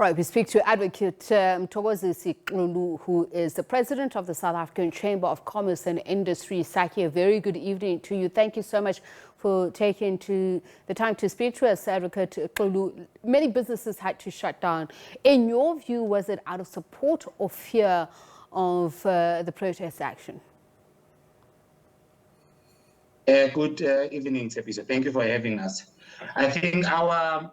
Right, we speak to Advocate Mthokozisi Xulu, who is the president of the South African Chamber of Commerce and Industry, SACCI. A very good evening to you. Thank you so much for taking the time to speak to us, Advocate Xulu. Many businesses had to shut down. In your view, was it out of support or fear of the protest action? Good evening, Tsepiso. Thank you for having us. I think our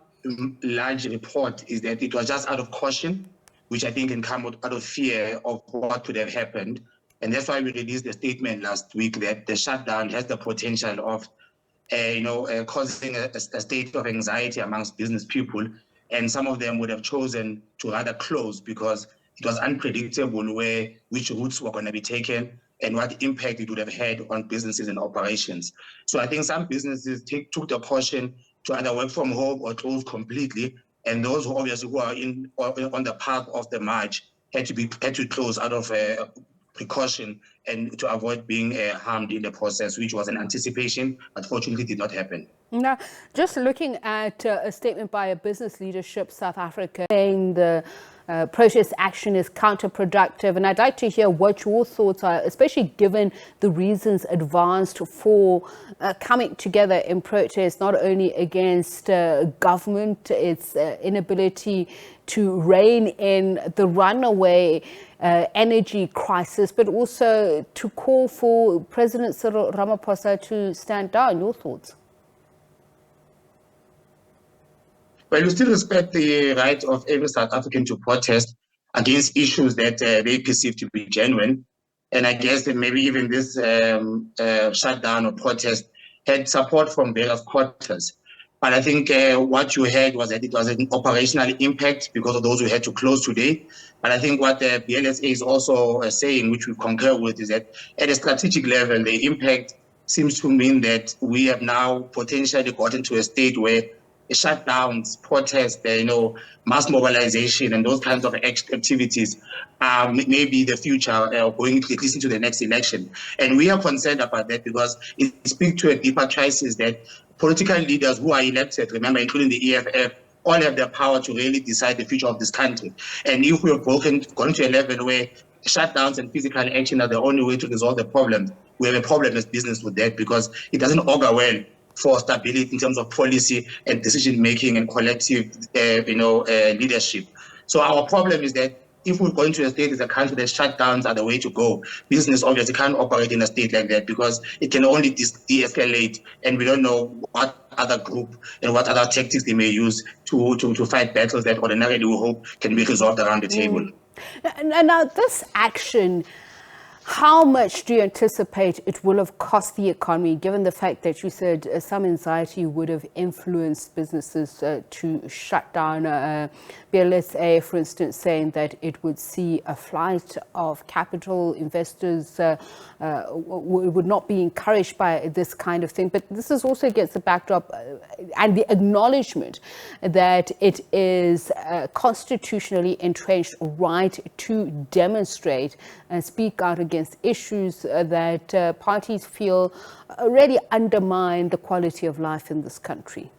large report is that it was just out of caution, which I think can come out of fear of what could have happened. And that's why we released a statement last week that the shutdown has the potential of causing a state of anxiety amongst business people. And some of them would have chosen to rather close because it was unpredictable which routes were going to be taken and what impact it would have had on businesses and operations. So I think some businesses took the caution to either work from home or close completely. And those who obviously who are on the path of the march had to close out of precaution and to avoid being harmed in the process, which was an anticipation, but fortunately did not happen. Now, just looking at a statement by a business leadership South Africa saying the protest action is counterproductive, and I'd like to hear what your thoughts are, especially given the reasons advanced for coming together in protest, not only against government, its inability to rein in the runaway energy crisis, but also to call for President Cyril Ramaphosa to stand down. Your thoughts? Well, we still respect the right of every South African to protest against issues that they perceive to be genuine. And I guess that maybe even this shutdown or protest had support from various quarters. But I think what you heard was that it was an operational impact because of those who had to close today. But I think what the BLSA is also saying, which we concur with, is that at a strategic level, the impact seems to mean that we have now potentially gotten to a state where shutdowns, protests, mass mobilization, and those kinds of activities may be the future going at least into the next election. And we are concerned about that because it speaks to a deeper crisis that political leaders who are elected, remember, including the EFF, all have the power to really decide the future of this country. And if we have gone to a level where shutdowns and physical action are the only way to resolve the problem, we have a problem as business with that because it doesn't augur well for stability in terms of policy and decision-making and collective, leadership. So our problem is that if we're going to a state as a country that shutdowns are the way to go, business obviously can't operate in a state like that because it can only de-escalate, and we don't know what other group and what other tactics they may use to fight battles that ordinarily we hope can be resolved around the table. Now, this action, how much do you anticipate it will have cost the economy, given the fact that you said some anxiety would have influenced businesses to shut down? BLSA, for instance, saying that it would see a flight of capital. Investors would not be encouraged by this kind of thing. But this is also against the backdrop and the acknowledgement that it is constitutionally entrenched right to demonstrate and speak out against issues that parties feel really undermine the quality of life in this country.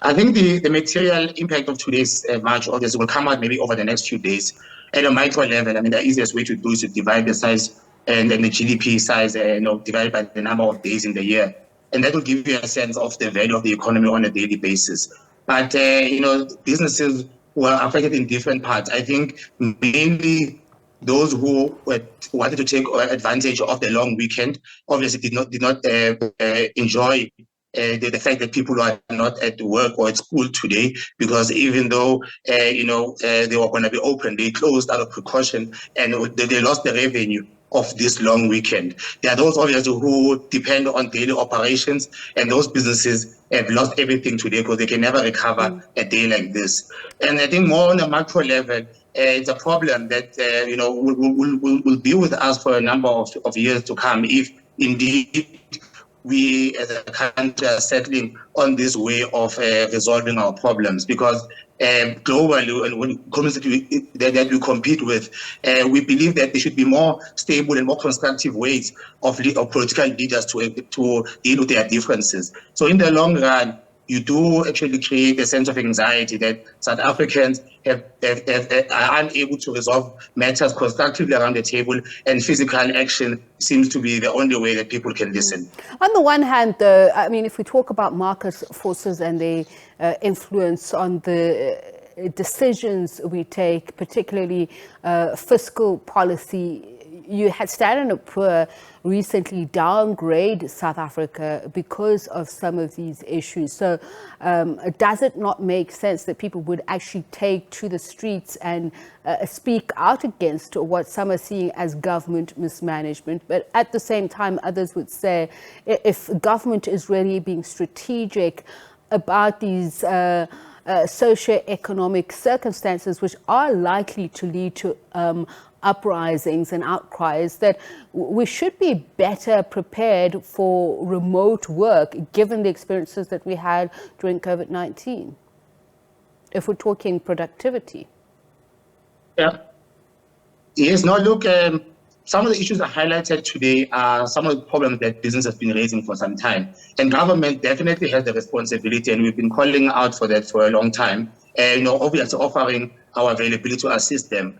I think the material impact of today's march obviously will come out maybe over the next few days. At a micro level, I mean, the easiest way to do is to divide the size and then the GDP size, divided by the number of days in the year. And that will give you a sense of the value of the economy on a daily basis. But, businesses were affected in different parts. I think mainly those who wanted to take advantage of the long weekend obviously did not enjoy the fact that people are not at work or at school today, because even though they were going to be open, they closed out of precaution and they lost the revenue of this long weekend. There are those obviously who depend on daily operations, and those businesses have lost everything today because they can never recover a day like this. And I think more on a macro level, it's a problem that will be with us for a number of years to come if indeed we as a country are settling on this way of resolving our problems, because globally, and when communities that we compete with, we believe that there should be more stable and more constructive ways of political leaders to deal with their differences. So in the long run, you do actually create a sense of anxiety that South Africans are unable to resolve matters constructively around the table, and physical action seems to be the only way that people can listen. On the one hand, though, I mean, if we talk about market forces and their influence on the decisions we take, particularly fiscal policy, you had Standard & Poor recently downgrade South Africa because of some of these issues. So does it not make sense that people would actually take to the streets and speak out against what some are seeing as government mismanagement? But at the same time, others would say if government is really being strategic about these socio-economic circumstances, which are likely to lead to uprisings and outcries, that we should be better prepared for remote work, given the experiences that we had during COVID-19, if we're talking productivity. Yeah. Yes, no, look, some of the issues that are highlighted today are some of the problems that business has been raising for some time. And government definitely has the responsibility, and we've been calling out for that for a long time, obviously offering our availability to assist them.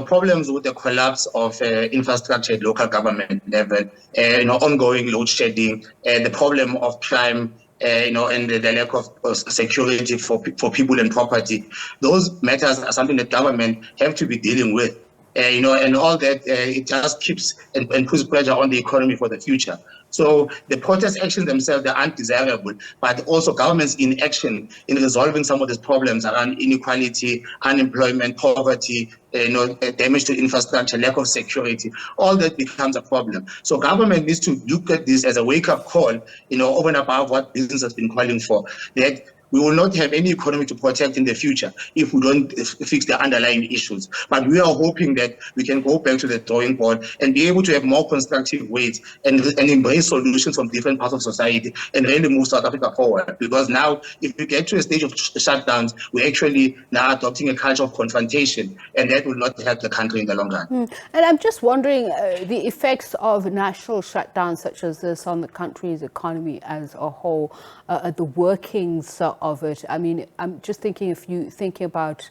Problems with the collapse of infrastructure at local government level, ongoing load shedding, the problem of crime, and the lack of security for people and property. Those matters are something that government have to be dealing with. And all that, it just keeps and puts pressure on the economy for the future. So the protest actions themselves, they're undesirable, but also government's inaction in resolving some of these problems around inequality, unemployment, poverty, damage to infrastructure, lack of security, all that becomes a problem. So government needs to look at this as a wake-up call, over and above what business has been calling for, that we will not have any economy to protect in the future if we don't fix the underlying issues. But we are hoping that we can go back to the drawing board and be able to have more constructive ways and embrace solutions from different parts of society and really move South Africa forward. Because now, if we get to a stage of shutdowns, we're actually now adopting a culture of confrontation, and that will not help the country in the long run. And I'm just wondering the effects of national shutdowns such as this on the country's economy as a whole, the workings of it. I mean, I'm just thinking, if you thinking about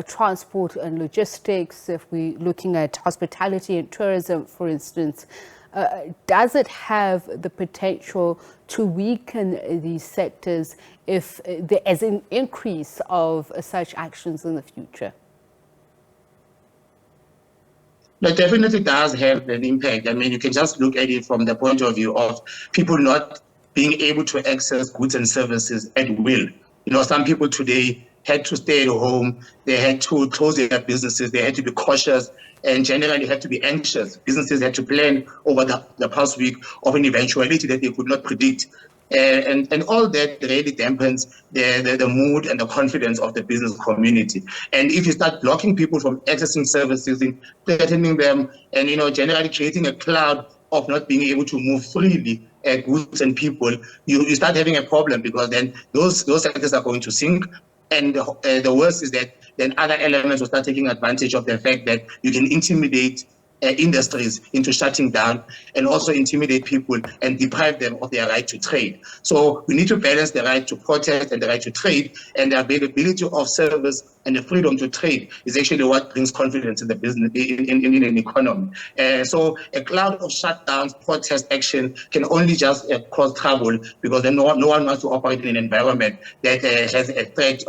transport and logistics, if we're looking at hospitality and tourism, for instance, does it have the potential to weaken these sectors if there is an increase of such actions in the future? That definitely does have an impact. I mean, you can just look at it from the point of view of people not being able to access goods and services at will. Some people today had to stay at home, they had to close their businesses, they had to be cautious, and generally had to be anxious. Businesses had to plan over the past week of an eventuality that they could not predict. And all that really dampens the mood and the confidence of the business community. And if you start blocking people from accessing services, threatening them, and generally creating a cloud of not being able to move freely goods and people, you start having a problem, because then those sectors are going to sink. And the worst is that then other elements will start taking advantage of the fact that you can intimidate industries into shutting down, and also intimidate people and deprive them of their right to trade. So we need to balance the right to protest and the right to trade, and the availability of service and the freedom to trade is actually what brings confidence in the business, in an economy. So a cloud of shutdowns, protest action can only just cause trouble, because then no one wants to operate in an environment that has a threat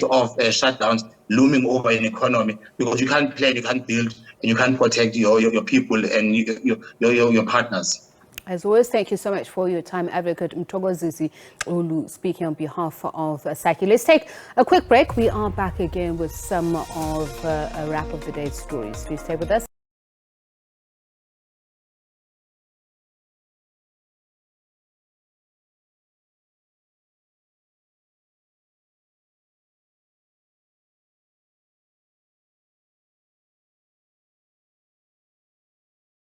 of shutdowns looming over an economy, because you can't plan, you can't build, and you can't protect your people and your partners. As always, thank you so much for your time, Advocate Mthokozisi Xulu, speaking on behalf of SACCI. Let's take a quick break. We are back again with some of a wrap of the day's stories. Please stay with us.